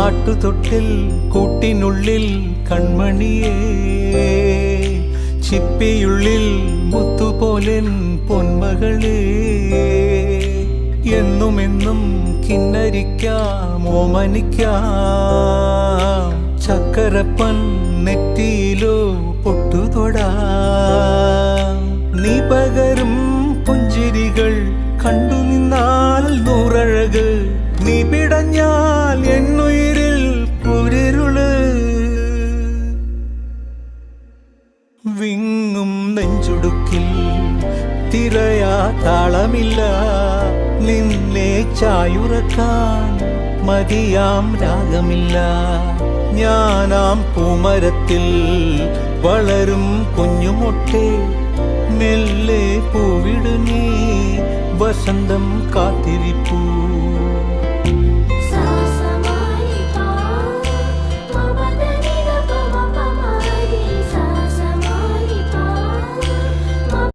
ആട്ടുതൊട്ടിൽ കൂട്ടിനുള്ളിൽ കൺമണിയേ, ചിപ്പിയുള്ളിൽ മുത്തുപോലെൻ പൊന്മകളേ, എന്നുമെന്നും കിന്നരിക്കാം ഓമനിക്കാം, ചക്കരപ്പൻ നെറ്റിയിലോ പൊട്ടുതൊടാം. നീ പകരും പുഞ്ചിരികൾ കണ്ടു നിന്നാൽ നൂറഴക്, നീ പിടഞ്ഞാൽ എന്നുയിരിൽ കുരിരുള്. വിങ്ങും നെഞ്ചുടുക്കിൽ തിരയാ താളമില്ല, നിന്നെ ചായുറക്കാൻ മതിയാം രാഗമില്ല. ഞാനാം പൂമരത്തിൽ വളരും കുഞ്ഞുമൊട്ടെ, മെല്ലെ പൂവിടു നീ വസന്തം കാത്തിരിപ്പൂ.